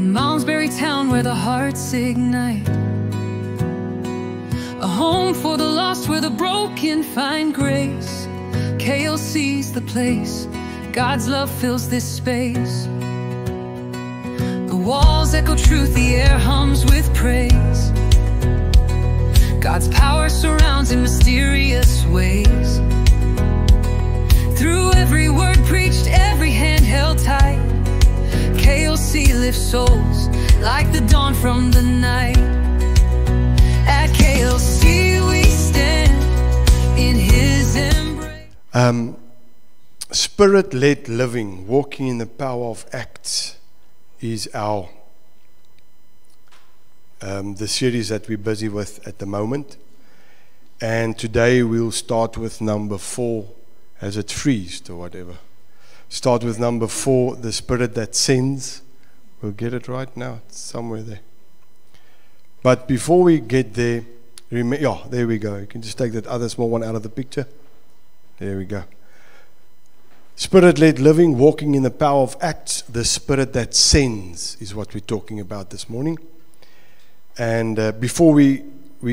In Malmesbury town where the hearts ignite, a home for the lost where the broken find grace. KLC's the place, God's love fills this space. The walls echo truth, the air hums with praise. God's power surrounds in mysterious ways. Through every word preached, every hand held tight, KLC lifts souls like the dawn from the night. At KLC we stand in His embrace. Spirit-led living, walking in the power of Acts, is our the series that we're busy with at the moment. And today we'll start with number 4, as it freezed or whatever. Start with number 4, the Spirit that sends. We'll get it right now. It's somewhere there. But before we get there, there we go. You can just take that other small one out of the picture. There we go. Spirit-led living, walking in the power of Acts, the Spirit that sends is what we're talking about this morning. And before we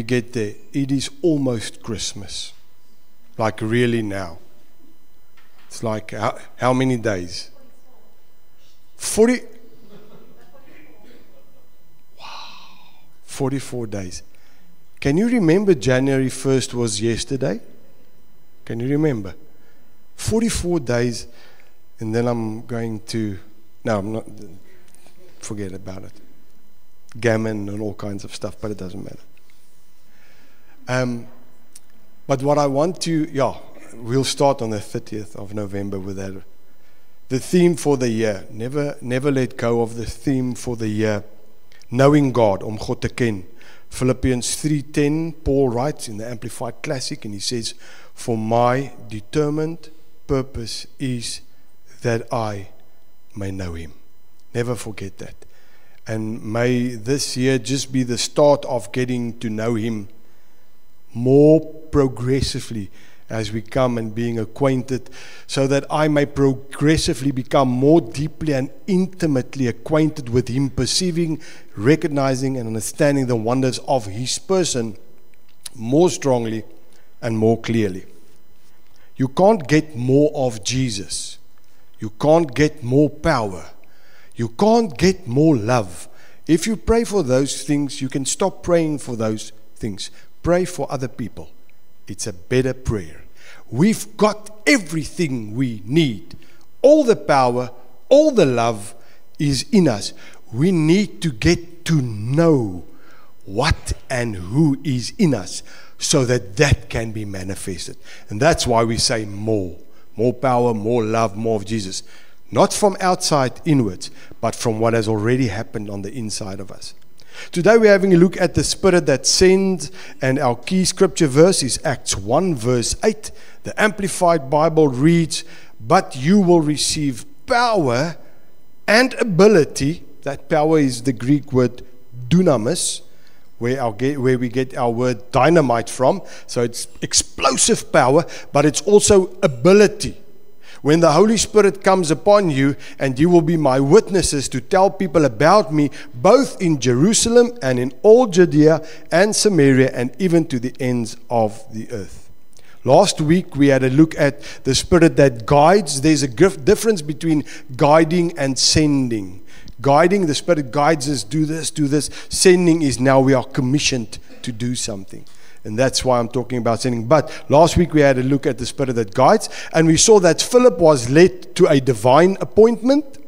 get there, it is almost Christmas. Like really now. It's like, how many days? 40? Wow. 44 days. Can you remember January 1st was yesterday? Can you remember? 44 days, and then I'm going to, no, I'm not, forget about it. Gammon and all kinds of stuff, but it doesn't matter. But what I want to, we'll start on the 30th of November with that. The theme for the year, never let go of the theme for the year, knowing God, om God te ken. Philippians 3:10, Paul writes in the Amplified Classic, and he says, for my determined purpose is that I may know Him. Never forget that. And may this year just be the start of getting to know Him more progressively as we come and being acquainted, so that I may progressively become more deeply and intimately acquainted with Him, perceiving, recognizing and understanding the wonders of His person more strongly and more clearly. You can't get more of Jesus. You can't get more power. You can't get more love. If you pray for those things, you can stop praying for those things. Pray for other people. It's a better prayer. We've got everything we need. All the power, all the love is in us. We need to get to know what and who is in us, so that that can be manifested. And that's why we say more. More power, more love, more of Jesus. Not from outside inwards, but from what has already happened on the inside of us. Today we're having a look at the Spirit that sends, and our key scripture verse is Acts 1 verse 8. The Amplified Bible reads, but you will receive power and ability. That power is the Greek word dunamis, where we get our word dynamite from. So it's explosive power, but it's also ability. When the Holy Spirit comes upon you, and you will be my witnesses to tell people about me, both in Jerusalem and in all Judea and Samaria, and even to the ends of the earth. Last week we had a look at the Spirit that guides. There's a difference between guiding and sending. Guiding, the Spirit guides us, do this, do this. Sending is now we are commissioned to do something. And that's why I'm talking about sending. But last week we had a look at the Spirit that guides. And we saw that Philip was led to a divine appointment.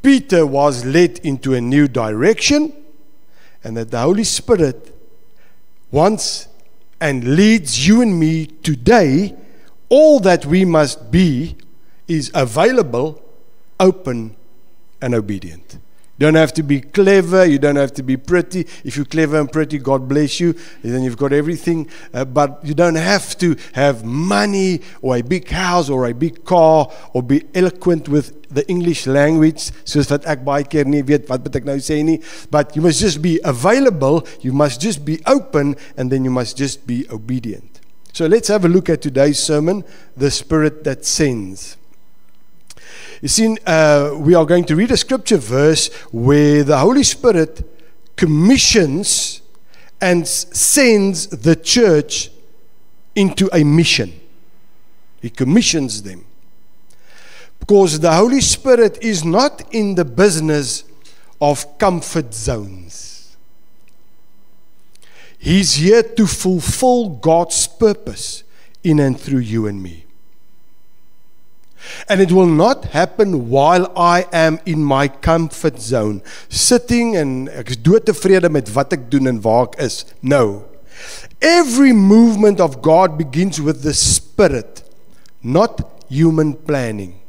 Peter was led into a new direction. And that the Holy Spirit wants and leads you and me today. All that we must be is available, open, and obedient. You don't have to be clever, you don't have to be pretty. If you're clever and pretty, God bless you, then you've got everything. But you don't have to have money or a big house or a big car or be eloquent with the English language, soos wat ek baie keer nie weet wat moet ek nou sê nie. But you must just be available, you must just be open, and then you must just be obedient. So let's have a look at today's sermon, the Spirit that sends. You see, we are going to read a scripture verse where the Holy Spirit commissions and sends the church into a mission. He commissions them. Because the Holy Spirit is not in the business of comfort zones. He's here to fulfill God's purpose in and through you and me. And it will not happen while I am in my comfort zone, sitting en ek is doodtevrede met wat ek doen en waar ek is. No. Every movement of God begins with the Spirit, not human planning.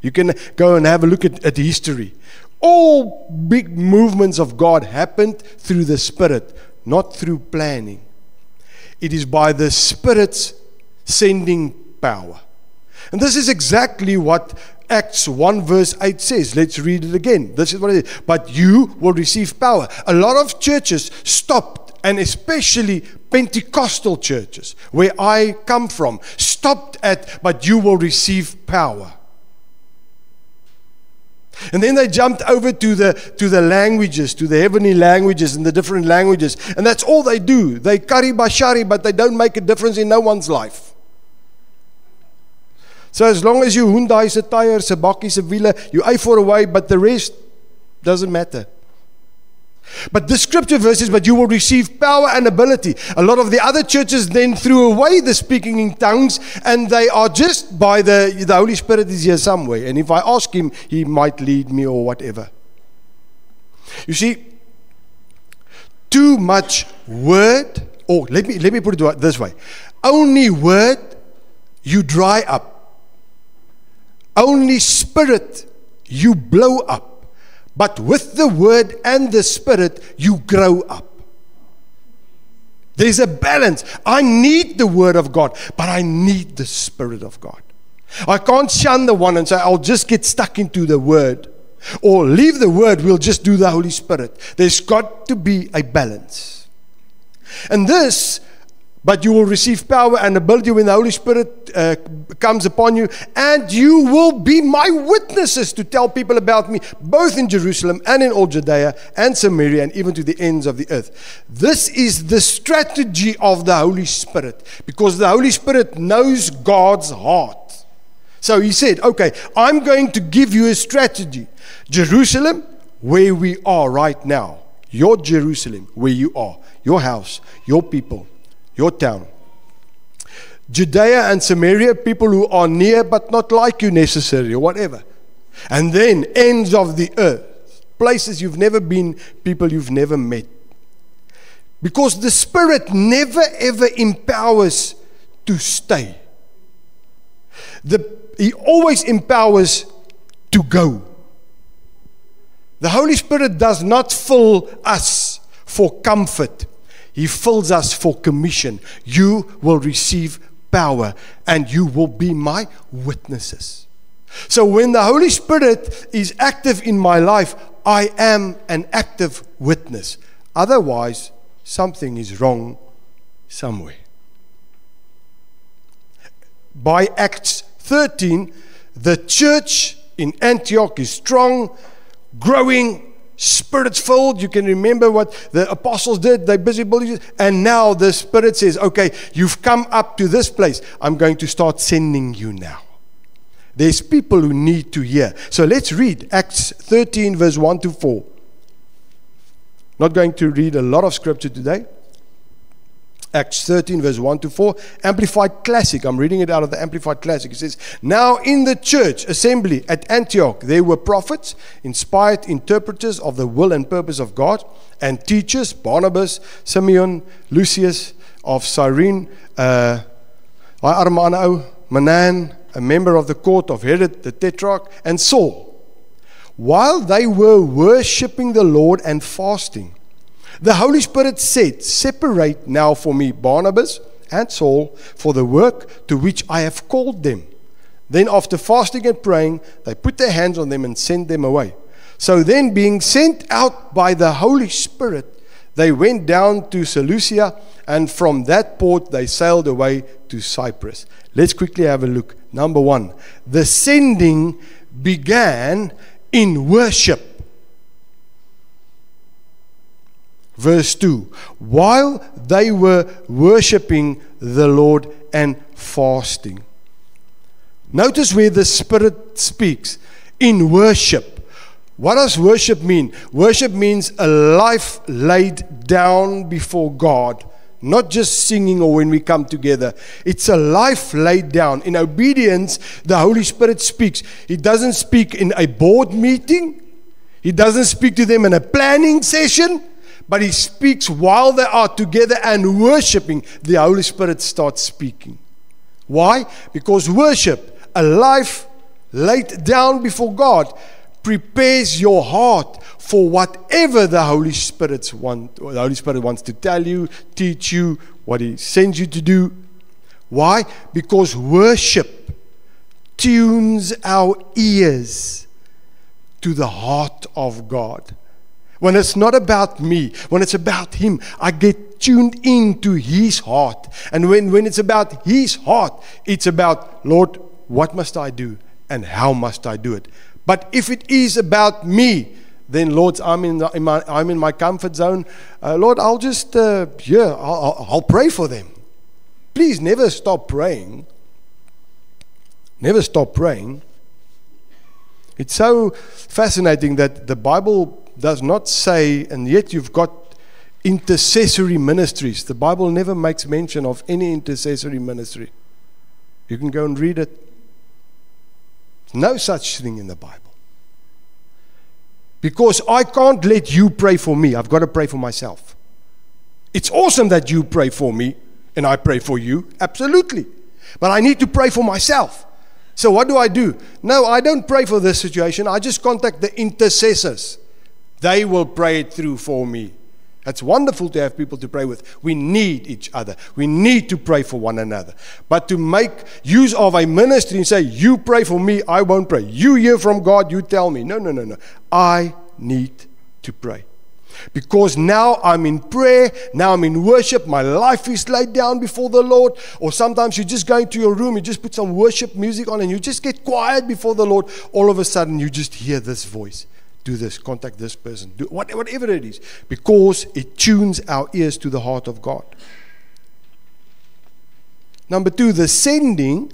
You can go and have a look at history. All big movements of God happened through the Spirit, not through planning. It is by the Spirit's sending power. And this is exactly what Acts 1 verse 8 says. Let's read it again. This is what it is. But you will receive power. A lot of churches stopped, and especially Pentecostal churches, where I come from, stopped at, but you will receive power. And then they jumped over to the languages, to the heavenly languages and the different languages. And that's all they do. They kari bashari, but they don't make a difference in no one's life. So as long as you Hyundai, se tire, se bakkie, se wiele, you A4 away, but the rest doesn't matter. But the scripture verse is, but you will receive power and ability. A lot of the other churches then threw away the speaking in tongues, and they are just by the Holy Spirit is here somewhere. And if I ask him, he might lead me or whatever. You see, too much word, or let me put it this way. Only word, you dry up. Only spirit, you blow up. But with the word and the Spirit, you grow up. There's a balance. I need the word of God, but I need the Spirit of God. I can't shun the one and say, I'll just get stuck into the word. Or leave the word, we'll just do the Holy Spirit. There's got to be a balance. And this, but you will receive power and ability when the Holy Spirit comes upon you, and you will be my witnesses to tell people about me, both in Jerusalem and in all Judea and Samaria and even to the ends of the earth. This is the strategy of the Holy Spirit, because the Holy Spirit knows God's heart. So he said, okay, I'm going to give you a strategy. Jerusalem, where we are right now. Your Jerusalem, where you are. Your house, your people. Your town. Judea and Samaria, people who are near but not like you necessarily, or whatever. And then ends of the earth, places you've never been, people you've never met. Because the Spirit never ever empowers to stay. He always empowers to go. The Holy Spirit does not fill us for comfort. He fills us for commission. You will receive power, and you will be my witnesses. So when the Holy Spirit is active in my life, I am an active witness. Otherwise, something is wrong somewhere. By Acts 13, the church in Antioch is strong, growing, Spirit's filled. You can remember what the apostles did. They busy building. And now the Spirit says, okay, you've come up to this place. I'm going to start sending you now. There's people who need to hear. So let's read Acts 13 verse 1 to 4. Not going to read a lot of scripture today. Acts 13 verse 1 to 4. Amplified Classic. I'm reading it out of the Amplified Classic. It says, now in the church assembly at Antioch, there were prophets, inspired interpreters of the will and purpose of God, and teachers, Barnabas, Simeon, Lucius of Cyrene, Manan, a member of the court of Herod the Tetrarch, and Saul. While they were worshipping the Lord and fasting, the Holy Spirit said, separate now for me Barnabas and Saul for the work to which I have called them. Then after fasting and praying, they put their hands on them and sent them away. So then, being sent out by the Holy Spirit, they went down to Seleucia, and from that port they sailed away to Cyprus. Let's quickly have a look. Number one, the sending began in worship. Verse 2. While they were worshiping the Lord and fasting. Notice where the Spirit speaks. In worship. What does worship mean? Worship means a life laid down before God. Not just singing or when we come together. It's a life laid down. In obedience, the Holy Spirit speaks. He doesn't speak in a board meeting. He doesn't speak to them in a planning session. But He speaks while they are together and worshiping. The Holy Spirit starts speaking. Why? Because worship, a life laid down before God, prepares your heart for whatever the Holy Spirit wants to tell you, teach you, what He sends you to do. Why? Because worship tunes our ears to the heart of God. When it's not about me, when it's about Him, I get tuned into His heart. And when it's about His heart, it's about, Lord, what must I do and how must I do it? But if it is about me, then Lord, I'm in my comfort zone. Lord, I'll just I'll pray for them. Please never stop praying. Never stop praying. It's so fascinating that the Bible does not say, and yet you've got intercessory ministries. The Bible never makes mention of any intercessory ministry. You can go and read it. No such thing in the Bible. Because I can't let you pray for me. I've got to pray for myself. It's awesome that you pray for me and I pray for you. Absolutely. But I need to pray for myself. So what do? No, I don't pray for this situation. I just contact the intercessors. They will pray it through for me. It's wonderful to have people to pray with. We need each other. We need to pray for one another. But to make use of a ministry and say, you pray for me, I won't pray. You hear from God, you tell me. No. I need to pray. Because now I'm in prayer, now I'm in worship, my life is laid down before the Lord. Or sometimes you just go into your room, you just put some worship music on and you just get quiet before the Lord. All of a sudden you just hear this voice. Do this, contact this person, do whatever it is, because it tunes our ears to the heart of God. Number 2, the sending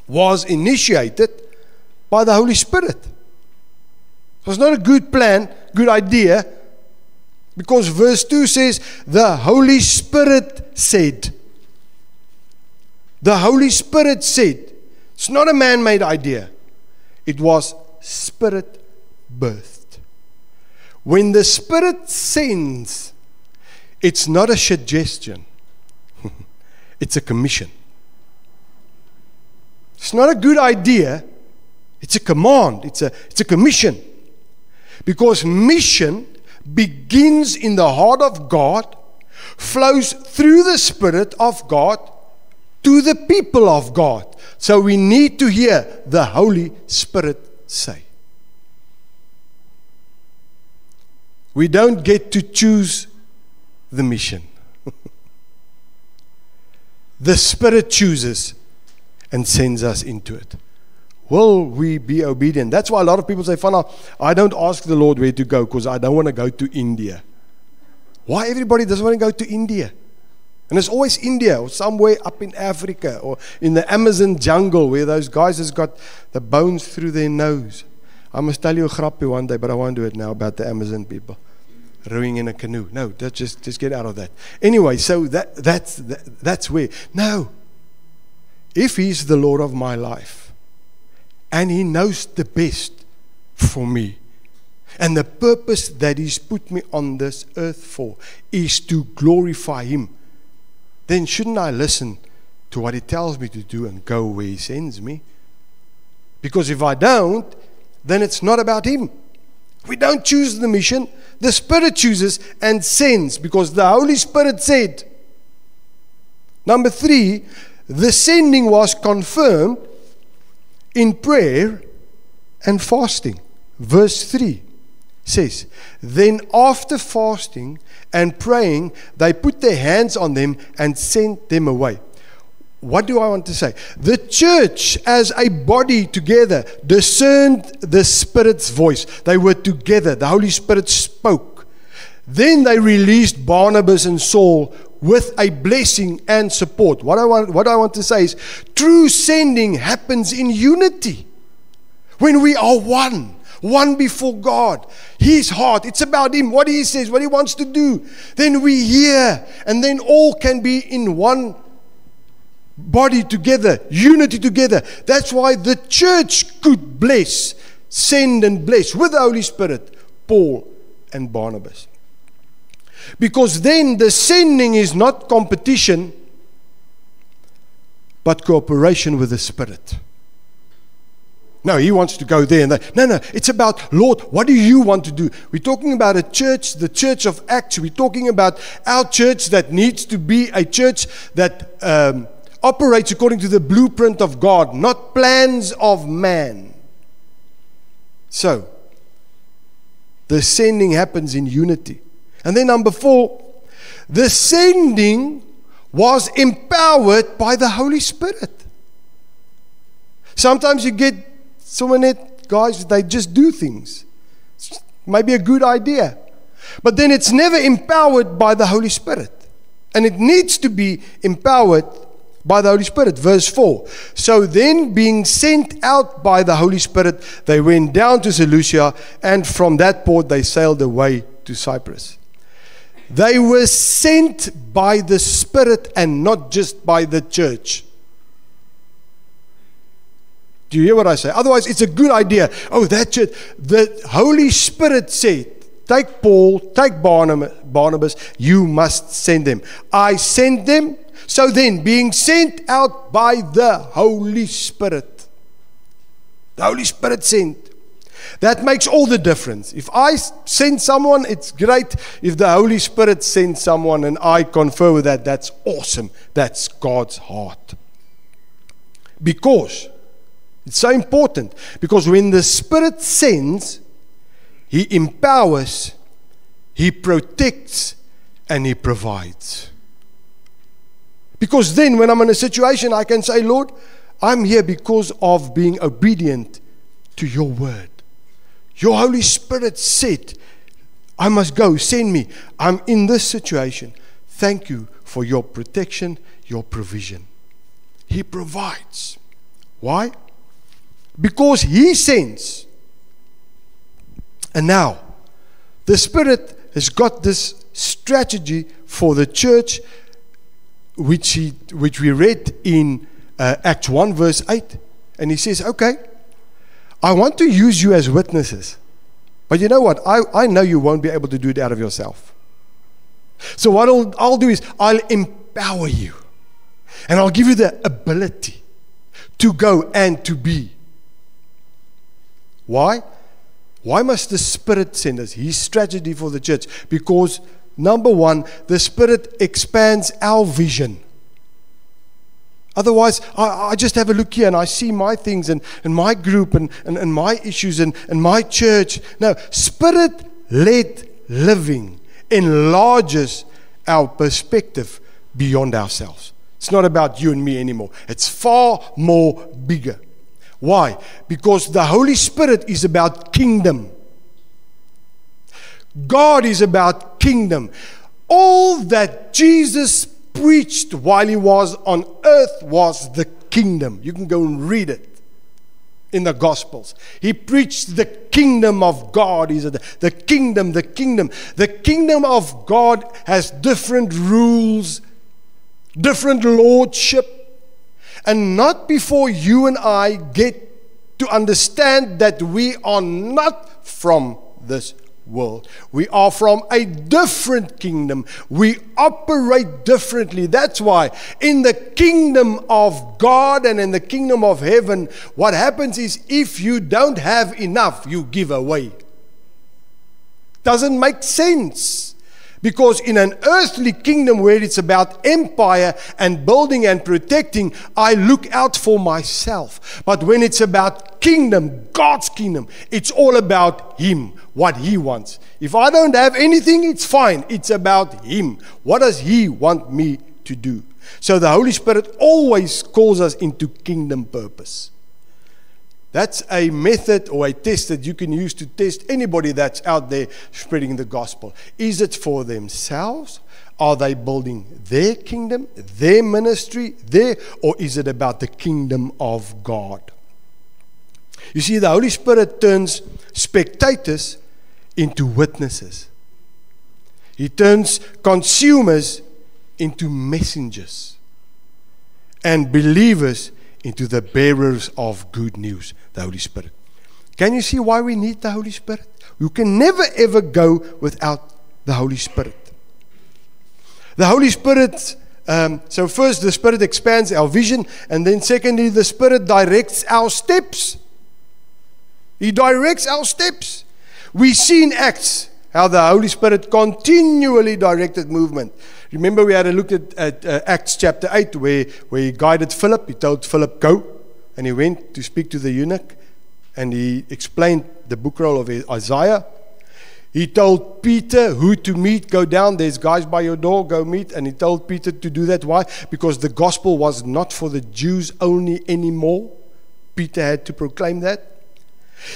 was initiated by the Holy Spirit. It was not a good plan, good idea, because verse 2 says, the Holy Spirit said. The Holy Spirit said. It's not a man-made idea. It was Spirit birthed. When the Spirit sends, it's not a suggestion. It's a commission. It's not a good idea. It's a command. It's a commission. Because mission begins in the heart of God, flows through the Spirit of God to the people of God. So we need to hear the Holy Spirit say. We don't get to choose the mission. The Spirit chooses and sends us into it. Will we be obedient? That's why a lot of people say, Fana, I don't ask the Lord where to go because I don't want to go to India. Why everybody doesn't want to go to India? And it's always India or somewhere up in Africa or in the Amazon jungle where those guys has got the bones through their nose. I must tell you a grappie one day, but I won't do it now, about the Amazon people rowing in a canoe. No, that's just get out of that. Anyway, so that's where. No. If He's the Lord of my life and He knows the best for me and the purpose that He's put me on this earth for is to glorify Him, then shouldn't I listen to what He tells me to do and go where He sends me? Because if I don't, then it's not about Him. We don't choose the mission. The Spirit chooses and sends because the Holy Spirit said. Number 3, the sending was confirmed in prayer and fasting. Verse 3 says, then after fasting and praying, they put their hands on them and sent them away. what do I want to say? The church as a body together discerned the Spirit's voice. They were together. The Holy Spirit spoke. Then they released Barnabas and Saul with a blessing and support. What I want to say is, true sending happens in unity. When we are one before God, His heart, it's about Him, what He says, what He wants to do. Then we hear, and then all can be in one body together, unity together. That's why the church could bless, send and bless with the Holy Spirit, Paul and Barnabas. Because then the sending is not competition, but cooperation with the Spirit. No, He wants to go there and there. No, it's about, Lord, what do you want to do? We're talking about a church, the church of Acts. We're talking about our church that needs to be a church that operates according to the blueprint of God, not plans of man. So, the sending happens in unity. And then number 4, the sending was empowered by the Holy Spirit. Sometimes you get someone, guys, they just do things. It's maybe a good idea. But then it's never empowered by the Holy Spirit. And it needs to be empowered by the Holy Spirit. Verse 4. So then, being sent out by the Holy Spirit, they went down to Seleucia, and from that port they sailed away to Cyprus. They were sent by the Spirit and not just by the church. Do you hear what I say? Otherwise, it's a good idea. Oh, that church. The Holy Spirit said, take Paul, take Barnabas, you must send them. I sent them. So then, being sent out by the Holy Spirit. The Holy Spirit sent. That makes all the difference. If I send someone, it's great. If the Holy Spirit sends someone and I confer with that, that's awesome. That's God's heart. Because it's so important. Because when the Spirit sends, He empowers, He protects, and He provides. Because then when I'm in a situation, I can say, Lord, I'm here because of being obedient to your word. Your Holy Spirit said, I must go, send me. I'm in this situation. Thank you for your protection, your provision. He provides. Why? Because He sends. And now, the Spirit has got this strategy for the church, which we read in Acts 1 verse 8. And He says, okay, I want to use you as witnesses. But you know what? I know you won't be able to do it out of yourself. So what I'll do is I'll empower you. And I'll give you the ability to go and to be. Why? Why must the Spirit send us? His strategy for the church. Because number 1, the Spirit expands our vision. Otherwise, I just have a look here and I see my things and my group and my issues and my church. No, Spirit-led living enlarges our perspective beyond ourselves. It's not about you and me anymore. It's far more bigger. Why? Because the Holy Spirit is about kingdom. God is about kingdom. All that Jesus preached while He was on earth was the kingdom. You can go and read it in the Gospels. He preached the kingdom of God. The kingdom. The kingdom of God has different rules, different lordship. And not before you and I get to understand that we are not from this world. We are from a different kingdom. We operate differently. That's why in the kingdom of God and in the kingdom of heaven, what happens is if you don't have enough, you give away. Doesn't make sense. Because in an earthly kingdom where it's about empire and building and protecting, I look out for myself. But when it's about kingdom, God's kingdom, it's all about Him, what He wants. If I don't have anything, it's fine. It's about Him. What does He want me to do. So the Holy Spirit always calls us into kingdom purpose. That's a method or a test that you can use to test anybody that's out there spreading the gospel. Is it for themselves? Are they building their kingdom, their ministry, or is it about the kingdom of God? You see, the Holy Spirit turns spectators into witnesses. He turns consumers into messengers, and believers into the bearers of good news, the Holy Spirit. Can you see why we need the Holy Spirit? You can never ever go without the Holy Spirit. The Holy Spirit, so first the Spirit expands our vision, and then secondly the Spirit directs our steps. He directs our steps. We see in Acts how the Holy Spirit continually directed movement. Remember, we had a look at Acts chapter 8 where he guided Philip. He told Philip, go. And he went to speak to the eunuch. And he explained the book roll of Isaiah. He told Peter who to meet. Go down. There's guys by your door. Go meet. And he told Peter to do that. Why? Because the gospel was not for the Jews only anymore. Peter had to proclaim that.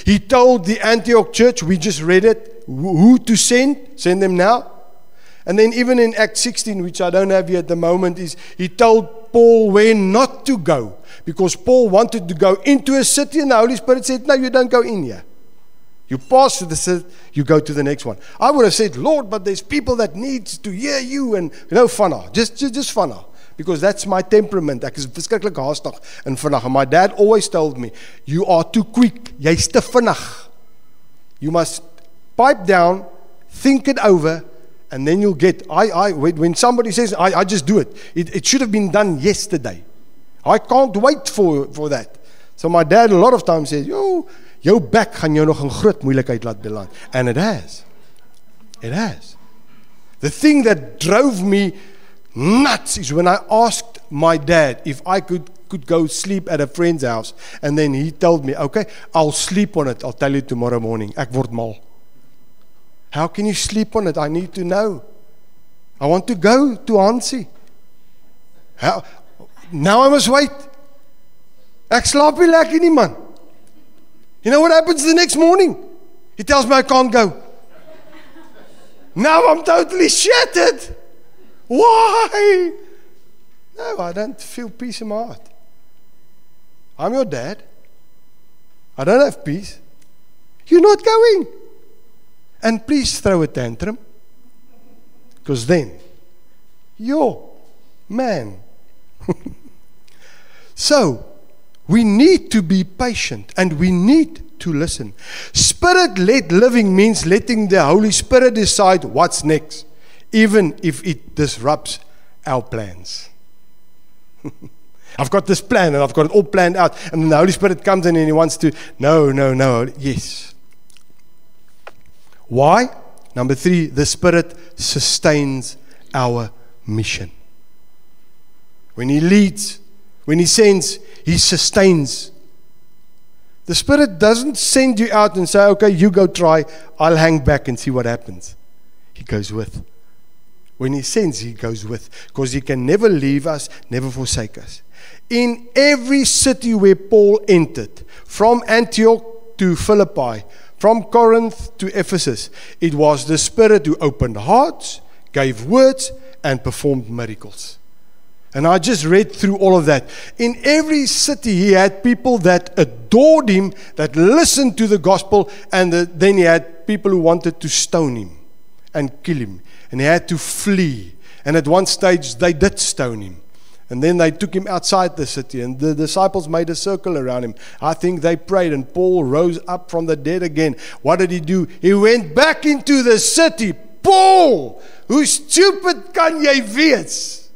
He told the Antioch church, we just read it, who to send. Send them now. And then even in Acts 16, which I don't have here at the moment, is he told Paul where not to go. Because Paul wanted to go into a city and the Holy Spirit said, no, you don't go in here. You pass to the city, you go to the next one. I would have said, Lord, but there's people that need to hear you. And vanna, just vanna. Because that's my temperament. Ek is verskriklik haastig en vinnig. And my dad always told me, you are too quick. Jy's te vinnig. You must pipe down, think it over, and then you'll get, when somebody says, I just do it. It should have been done yesterday. I can't wait for that. So my dad a lot of times says, jou back gaan jou nog in groot moeilikheid laat beland. And it has. It has. The thing that drove me nuts is when I asked my dad if I could go sleep at a friend's house, and then he told me, okay, I'll sleep on it. I'll tell you tomorrow morning. Ek word mal. How can you sleep on it? I need to know. I want to go to Hansie. Now I must wait. Ek slaap nie lekker nie, man. You know what happens the next morning? He tells me I can't go. Now I'm totally shattered. Why? No, I don't feel peace in my heart. I'm your dad. I don't have peace. You're not going. And please throw a tantrum. Because then, you're man. So, we need to be patient and we need to listen. Spirit-led living means letting the Holy Spirit decide what's next, even if it disrupts our plans. I've got this plan and I've got it all planned out, and then the Holy Spirit comes in and he wants to, no, yes. Why? Number 3, the Spirit sustains our mission. When He leads, when He sends, He sustains. The Spirit doesn't send you out and say, okay, you go try, I'll hang back and see what happens. He goes with. When He sends, He goes with. Because He can never leave us, never forsake us. In every city where Paul entered, from Antioch to Philippi, from Corinth to Ephesus, it was the Spirit who opened hearts, gave words, and performed miracles. And I just read through all of that. In every city, he had people that adored him, that listened to the gospel, and then he had people who wanted to stone him and kill him. And he had to flee. And at one stage, they did stone him. And then they took him outside the city, and the disciples made a circle around him. I think they prayed, and Paul rose up from the dead again. What did he do? He went back into the city. Paul, hoe stupid kan jy wees?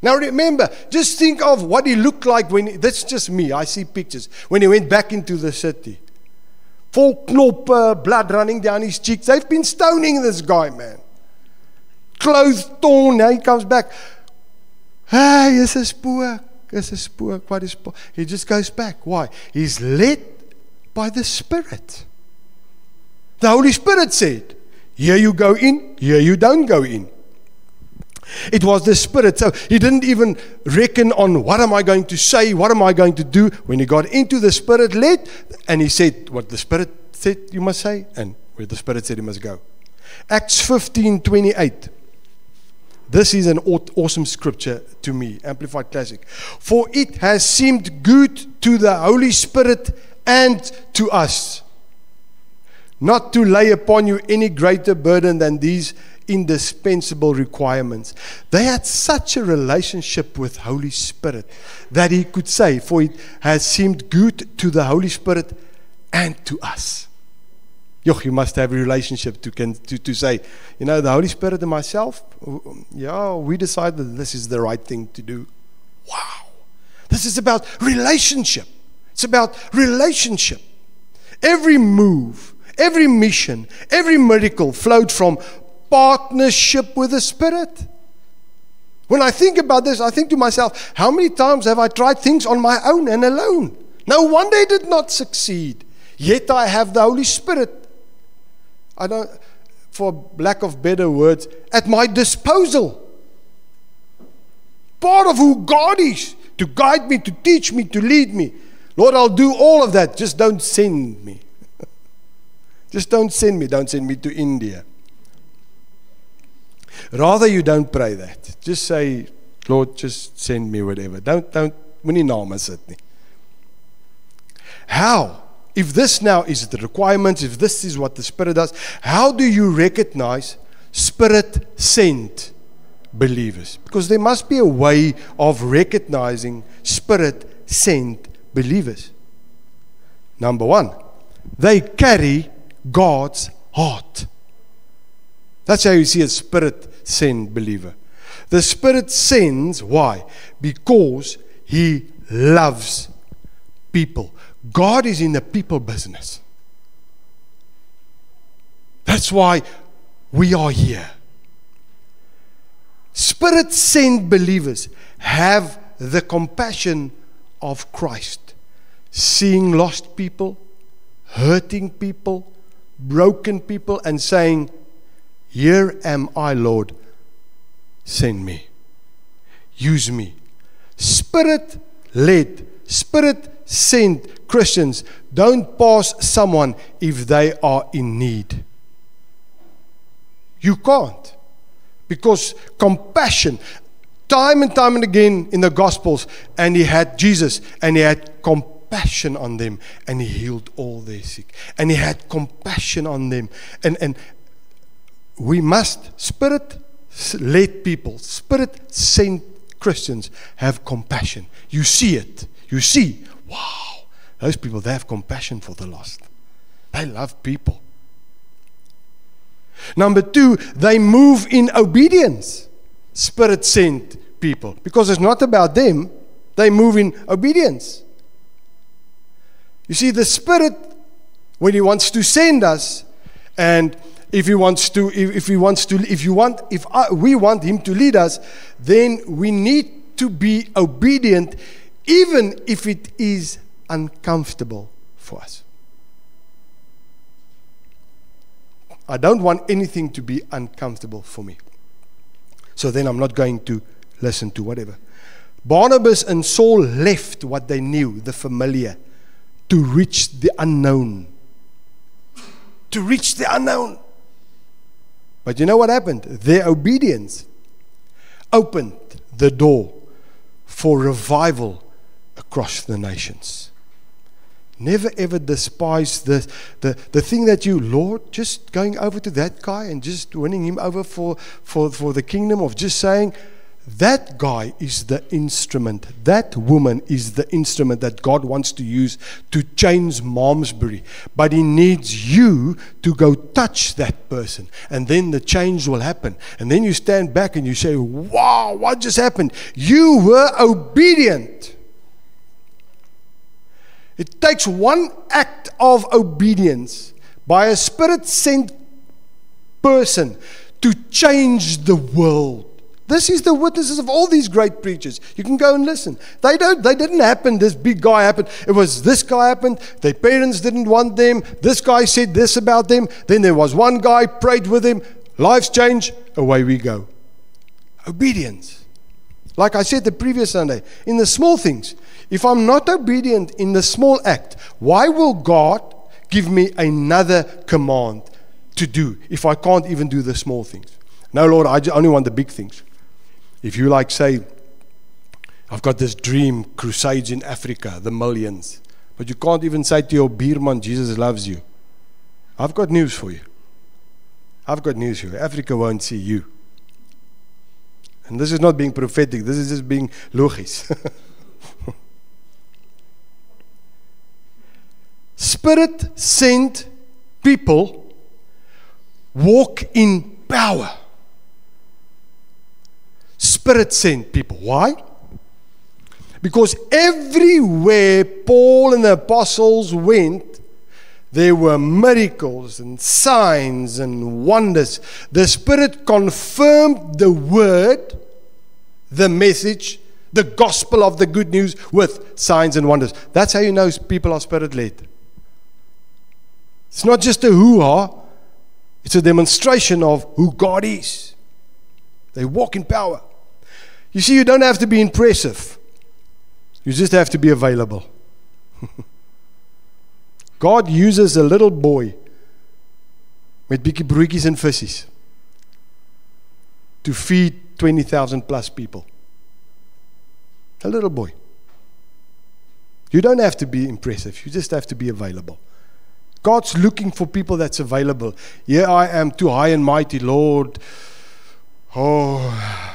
Now remember, just think of what he looked like when, that's just me, I see pictures, when he went back into the city. Vol knoppe, blood running down his cheeks. They've been stoning this guy, man. Clothes torn, now he comes back. Hey, is a spook. What is spook? He just goes back. Why? He's led by the Spirit. The Holy Spirit said, here you go in, here you don't go in. It was the Spirit. So he didn't even reckon on what am I going to say, what am I going to do. When he got into the Spirit led, and he said what the Spirit said you must say, and where the Spirit said you must go. Acts 15:28. This is an awesome scripture to me, Amplified Classic. For it has seemed good to the Holy Spirit and to us not to lay upon you any greater burden than these indispensable requirements. They had such a relationship with Holy Spirit that he could say, for it has seemed good to the Holy Spirit and to us. You must have a relationship to say, you know, the Holy Spirit and myself, yeah, we decided this is the right thing to do. Wow. This is about relationship. It's about relationship. Every move, every mission, every miracle flowed from partnership with the Spirit. When I think about this, I think to myself, how many times have I tried things on my own and alone? No wonder I did not succeed. Yet I have the Holy Spirit, I don't, for lack of better words, at my disposal. Part of who God is, to guide me, to teach me, to lead me. Lord, I'll do all of that. Just don't send me. Just don't send me. Don't send me to India. Rather, you don't pray that. Just say, Lord, just send me whatever. Don't, moenie name sit nie. How? If this now is the requirements, if this is what the Spirit does, how do you recognize Spirit-sent believers? Because there must be a way of recognizing Spirit-sent believers. Number one, they carry God's heart. That's how you see a Spirit-sent believer. The Spirit sends, why? Because He loves people. God is in the people business. That's why we are here. Spirit-sent believers have the compassion of Christ, seeing lost people, hurting people, broken people, and saying, here am I, Lord, send me, use me. Spirit-led, Spirit-sent Christians don't pass someone if they are in need. You can't. Because compassion, time and time and again in the Gospels, and he had Jesus, and he had compassion on them, and he healed all their sick. And he had compassion on them. And we must, Spirit-led people, Spirit-sent Christians have compassion. You see it. You see, wow. Those people, they have compassion for the lost. They love people. Number two, they move in obedience. Spirit-sent people. Because it's not about them. They move in obedience. You see, the Spirit, when He wants to send us, and if we want Him to lead us, then we need to be obedient, even if it is uncomfortable for us. I don't want anything to be uncomfortable for me. So then I'm not going to listen to whatever. Barnabas and Saul left what they knew, the familiar, to reach the unknown. To reach the unknown. But you know what happened? Their obedience opened the door for revival across the nations. Never ever despise the thing that you, Lord, just going over to that guy and just winning him over for the kingdom, of just saying, that guy is the instrument, that woman is the instrument that God wants to use to change Malmesbury. But He needs you to go touch that person, and then the change will happen. And then you stand back and you say, wow, what just happened? You were obedient. It takes one act of obedience by a Spirit-sent person to change the world. This is the witnesses of all these great preachers. You can go and listen. They didn't happen. This big guy happened. It was this guy happened. Their parents didn't want them. This guy said this about them. Then there was one guy, prayed with him. Lives change. Away we go. Obedience. Like I said the previous Sunday, in the small things. If I'm not obedient in the small act, why will God give me another command to do if I can't even do the small things? No, Lord, I only want the big things. If you like say, I've got this dream, crusades in Africa, the millions, but you can't even say to your beerman, Jesus loves you. I've got news for you. I've got news for you. Africa won't see you. And this is not being prophetic, this is just being logisch. Spirit-sent people walk in power. Spirit-sent people. Why? Because everywhere Paul and the apostles went, there were miracles and signs and wonders. The Spirit confirmed the word, the message, the gospel of the good news with signs and wonders. That's how you know people are Spirit-led. It's not just a hoo-ha, it's a demonstration of who God is. They walk in power. You see, you don't have to be impressive. You just have to be available. God uses a little boy met bietjie broodjies en vissies to feed 20,000 plus people. A little boy. You don't have to be impressive. You just have to be available. God's looking for people that's available. Here I am, too high and mighty, Lord. Oh.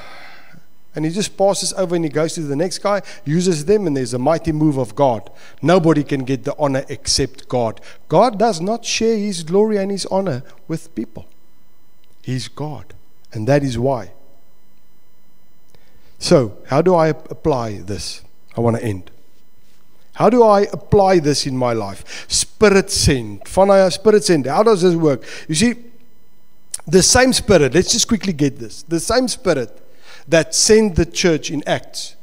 And he just passes over and he goes to the next guy, uses them, and there's a mighty move of God. Nobody can get the honor except God. God does not share his glory and his honor with people. He's God. And that is why. So, how do I apply this? I want to end. How do I apply this in my life? Spirit sent. Spirit sent. How does this work? You see, the same Spirit, let's just quickly get this. The same Spirit that sent the church in Acts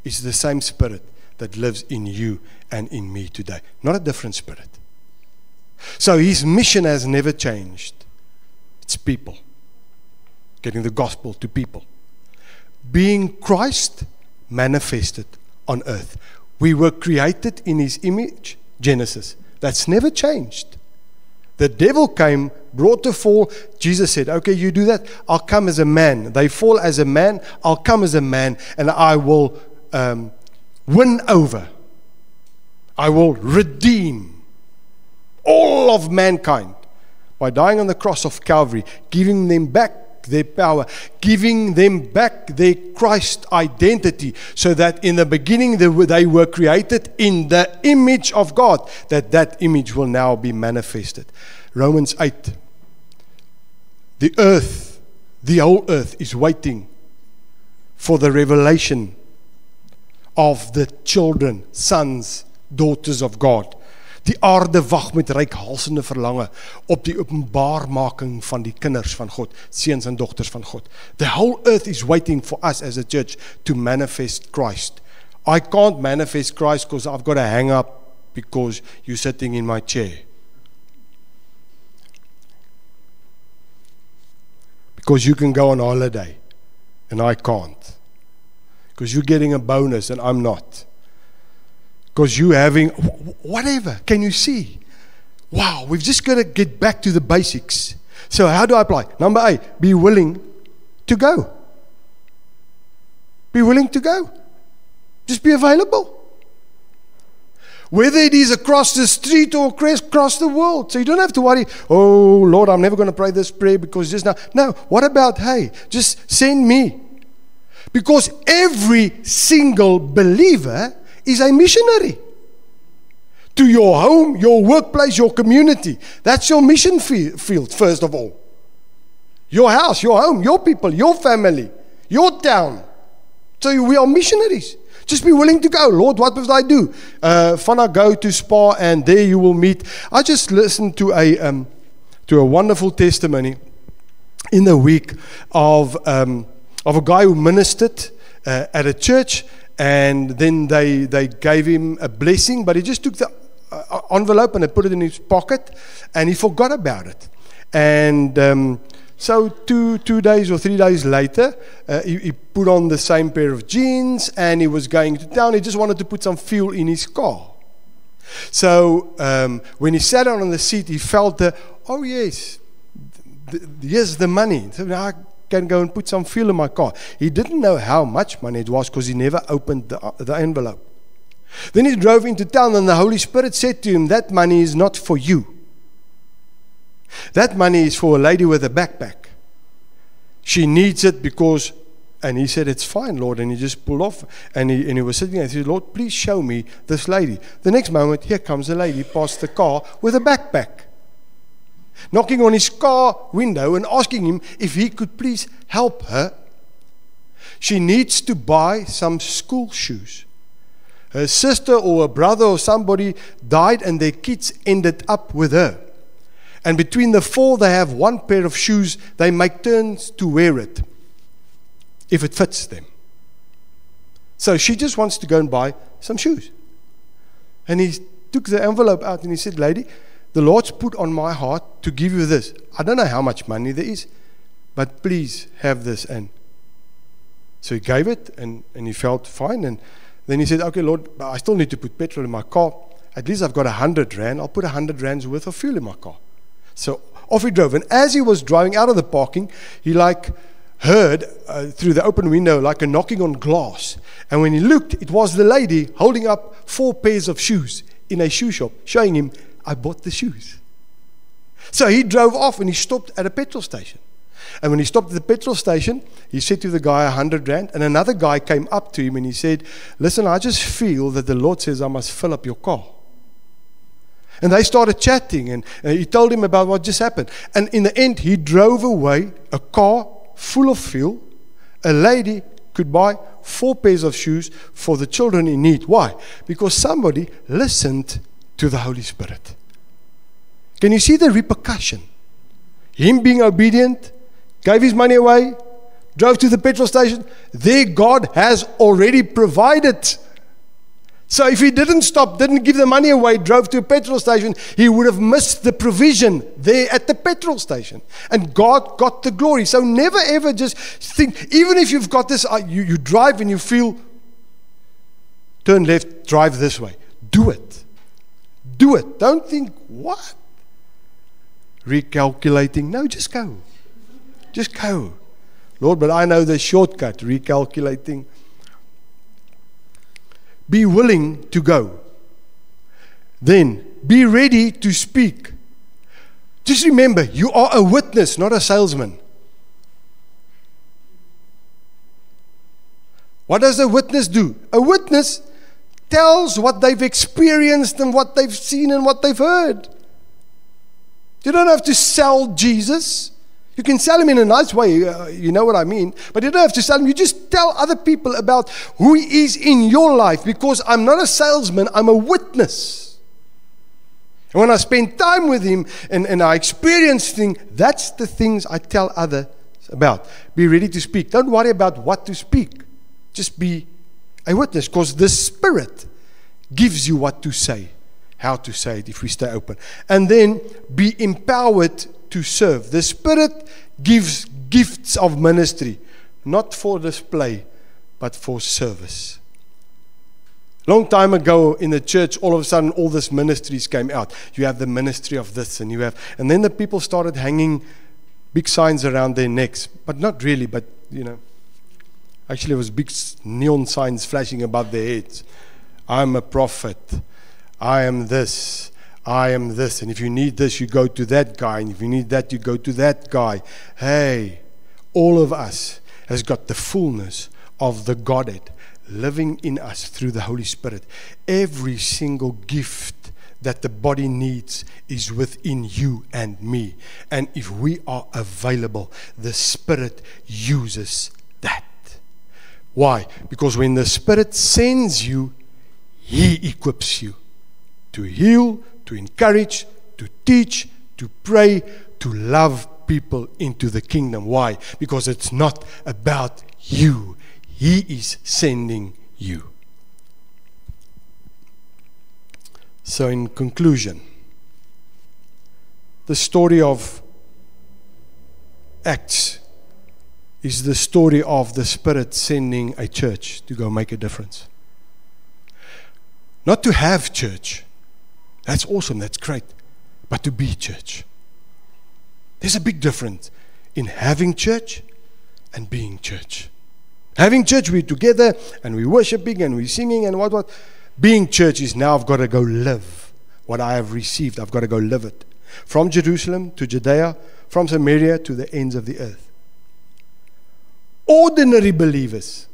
is the same Spirit that lives in you and in me today. Not a different Spirit. So his mission has never changed. It's people. Getting the gospel to people. Being Christ manifested on earth. We were created in his image, Genesis. That's never changed. The devil came, brought the fall. Jesus said, okay, you do that. I'll come as a man. They fall as a man. I'll come as a man and I will win over. I will redeem all of mankind by dying on the cross of Calvary, giving them back their power, giving them back their Christ identity, so that in the beginning they were created in the image of God, that image will now be manifested. Romans 8. The earth, the whole earth is waiting for the revelation of the children, sons, daughters of God. Die aarde wag met reikhalsende verlange op die openbaarmaking van die kinders van God, seuns en dogters van God. The whole earth is waiting for us as a church to manifest Christ. I can't manifest Christ because I've got to hang up because you're sitting in my chair. Because you can go on holiday and I can't. Because you're getting a bonus and I'm not. Because you having whatever. Can you see? Wow, we've just got to get back to the basics. So how do I apply? Number 8, be willing to go. Be willing to go. Just be available. Whether it is across the street or across the world. So you don't have to worry, oh Lord, I'm never going to pray this prayer because just now. No, what about, hey, just send me. Because every single believer is a missionary to your home, your workplace, your community. That's your mission field, first of all. Your house, your home, your people, your family, your town. So we are missionaries. Just be willing to go. Lord, what must I do? Vanna, go to Spa and there you will meet. I just listened to a wonderful testimony in the week of a guy who ministered at a church. And then they gave him a blessing, but he just took the envelope and they put it in his pocket, and he forgot about it. And So 2 days or 3 days later, he put on the same pair of jeans and he was going to town. He just wanted to put some fuel in his car. So when he sat down on the seat, he felt oh yes, here's the money. So now I can go and put some fuel in my car. He didn't know how much money it was because he never opened the envelope. Then he drove into town and the Holy Spirit said to him, that money is not for you. That money is for a lady with a backpack. She needs it because, and he said, it's fine, Lord. And he just pulled off. And he was sitting there and he said, Lord, please show me this lady. The next moment, here comes a lady past the car with a backpack, knocking on his car window and asking him if he could please help her. She needs to buy some school shoes. Her sister or a brother or somebody died and their kids ended up with her. And between the four, they have one pair of shoes. They make turns to wear it if it fits them. So she just wants to go and buy some shoes. And he took the envelope out and he said, lady, the Lord's put on my heart to give you this. I don't know how much money there is, but please have this. And so he gave it and he felt fine. And then he said, okay, Lord, I still need to put petrol in my car. At least I've got 100 rand. I'll put 100 rands worth of fuel in my car. So off he drove. And as he was driving out of the parking, he heard through the open window like a knocking on glass. And when he looked, it was the lady holding up 4 pairs of shoes in a shoe shop, showing him, I bought the shoes. So he drove off and he stopped at a petrol station. And when he stopped at the petrol station, he said to the guy 100 rand. And another guy came up to him and he said, listen, I just feel that the Lord says I must fill up your car. And they started chatting and he told him about what just happened. And in the end, he drove away a car full of fuel. A lady could buy 4 pairs of shoes for the children in need. Why? Because somebody listened to the Holy Spirit. Can you see the repercussion? Him being obedient, gave his money away, drove to the petrol station. There God has already provided. So if he didn't stop, didn't give the money away, drove to a petrol station, he would have missed the provision there at the petrol station. And God got the glory. So never ever just think, even if you've got this, you drive and you feel, turn left, drive this way. Do it. Do it. Don't think, what? Recalculating. No, just go. Just go. Lord, but I know the shortcut, recalculating. Be willing to go. Then be ready to speak. Just remember, you are a witness, not a salesman. What does a witness do? A witness tells what they've experienced and what they've seen and what they've heard. You don't have to sell Jesus. You can sell him in a nice way, you know what I mean. But you don't have to sell him. You just tell other people about who he is in your life. Because I'm not a salesman, I'm a witness. And when I spend time with him and I experience things, that's the things I tell others about. Be ready to speak. Don't worry about what to speak. Just be a witness. Because the Spirit gives you what to say. How to say it if we stay open. And then be empowered to serve. The Spirit gives gifts of ministry, not for display, but for service. Long time ago in the church, all of a sudden, all these ministries came out. You have the ministry of this, and then the people started hanging big signs around their necks, but not really, but actually it was big neon signs flashing above their heads. I'm a prophet. I am this. I am this, and if you need this, you go to that guy, and if you need that, you go to that guy. Hey, all of us has got the fullness of the Godhead living in us through the Holy Spirit. Every single gift that the body needs is within you and me. And if we are available, the Spirit uses that. Why? Because when the Spirit sends you, He equips you to heal, to encourage, to teach, to pray, to love people into the kingdom. Why? Because it's not about you. He is sending you. So in conclusion, the story of Acts is the story of the Spirit sending a church to go make a difference. Not to have church. That's awesome, that's great. But to be church. There's a big difference in having church and being church. Having church, we're together and we're worshiping and we're singing and what. Being church is now I've got to go live what I have received. I've got to go live it. From Jerusalem to Judea, from Samaria to the ends of the earth. Ordinary believers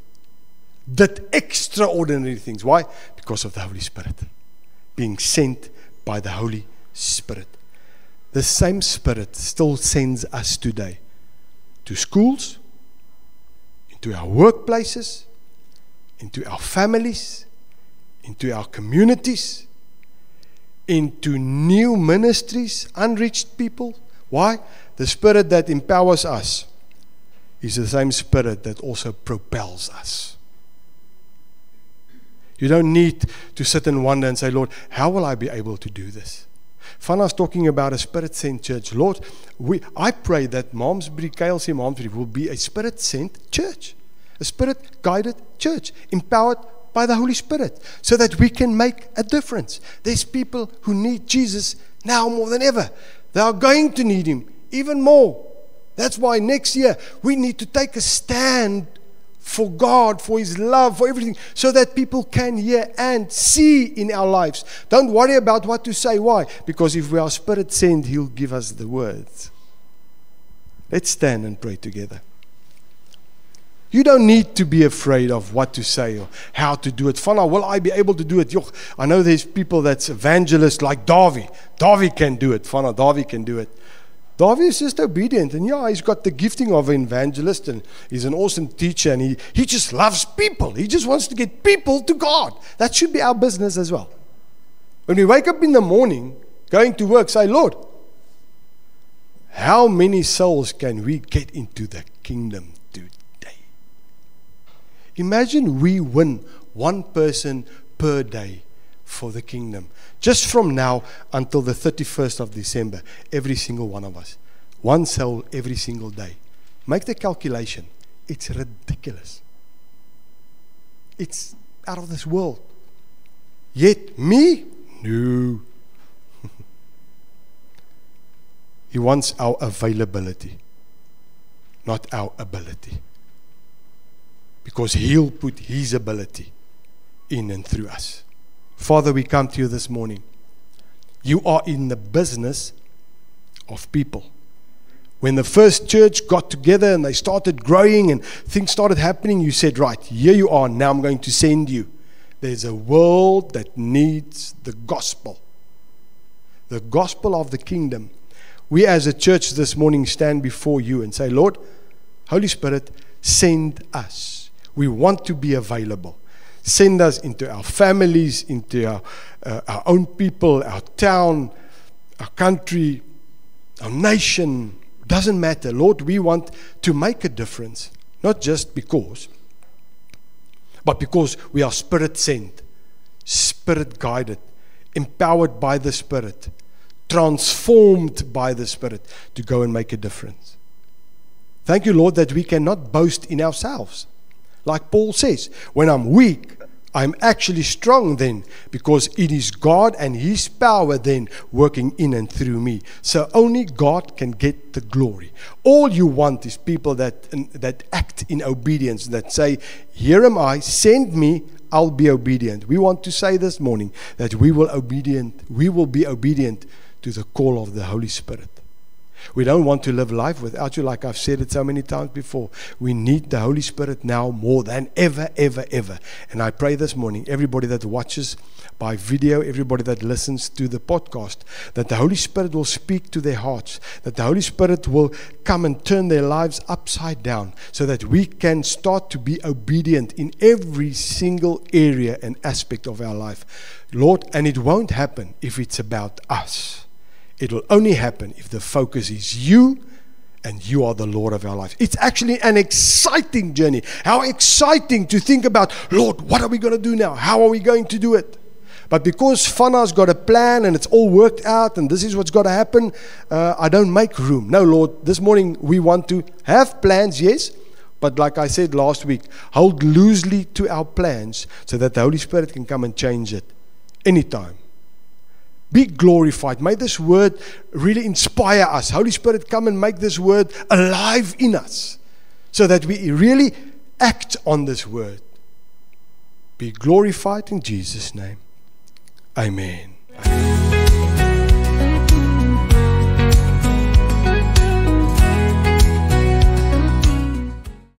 did extraordinary things. Why? Because of the Holy Spirit. Being sent by the Holy Spirit. The same Spirit still sends us today to schools, into our workplaces, into our families, into our communities, into new ministries, unreached people. Why? The Spirit that empowers us is the same Spirit that also propels us. You don't need to sit and wonder and say, Lord, how will I be able to do this? Fana's talking about a Spirit-sent church. Lord, I pray that Malmesbury, KLC Malmesbury will be a Spirit-sent church. A Spirit-guided church, empowered by the Holy Spirit, so that we can make a difference. There's people who need Jesus now more than ever. They are going to need Him even more. That's why next year we need to take a stand for God, for His love, for everything, so that people can hear and see in our lives. Don't worry about what to say. Why? Because if we are Spirit sent, He'll give us the words. Let's stand and pray together. You don't need to be afraid of what to say or how to do it. Fana, will I be able to do it? Joch, I know there's people that's evangelists like Davy. Davy can do it. Fana, Davy can do it. Davy is just obedient, and yeah, he's got the gifting of an evangelist, and he's an awesome teacher, and he just loves people. He just wants to get people to God. That should be our business as well. When we wake up in the morning, going to work, say, Lord, how many souls can we get into the kingdom today? Imagine we win one person per day for the kingdom. Just from now until the 31st of December, every single one of us. One soul every single day. Make the calculation. It's ridiculous. It's out of this world. Yet me? No. He wants our availability, not our ability. Because He'll put His ability in and through us. Father, we come to You this morning. You are in the business of people. When the first church got together and they started growing and things started happening, You said, right, here you are, now I'm going to send you. There's a world that needs the gospel. The gospel of the kingdom. We as a church this morning stand before You and say, Lord, Holy Spirit, send us. We want to be available. Send us into our families, into our own people, our town, our country, our nation. Doesn't matter. Lord, we want to make a difference. Not just because, but because we are Spirit sent, Spirit guided, empowered by the Spirit, transformed by the Spirit to go and make a difference. Thank You, Lord, that we cannot boast in ourselves. Like Paul says, when I'm weak, I'm actually strong then, because it is God and His power then working in and through me. So only God can get the glory. All You want is people that act in obedience, that say, here am I, send me, I'll be obedient. We want to say this morning that we will be obedient to the call of the Holy Spirit. We don't want to live life without You, like I've said it so many times before. We need the Holy Spirit now more than ever, ever, ever. And I pray this morning, everybody that watches by video, everybody that listens to the podcast, that the Holy Spirit will speak to their hearts, that the Holy Spirit will come and turn their lives upside down, so that we can start to be obedient in every single area and aspect of our life. Lord, and it won't happen if it's about us. It will only happen if the focus is You and You are the Lord of our life. It's actually an exciting journey. How exciting to think about, Lord, what are we going to do now? How are we going to do it? But because Fana's got a plan and it's all worked out and this is what's got to happen, I don't make room. No, Lord, this morning we want to have plans, yes, but like I said last week, hold loosely to our plans so that the Holy Spirit can come and change it anytime. Be glorified. May this word really inspire us. Holy Spirit, come and make this word alive in us so that we really act on this word. Be glorified in Jesus' name. Amen. Amen.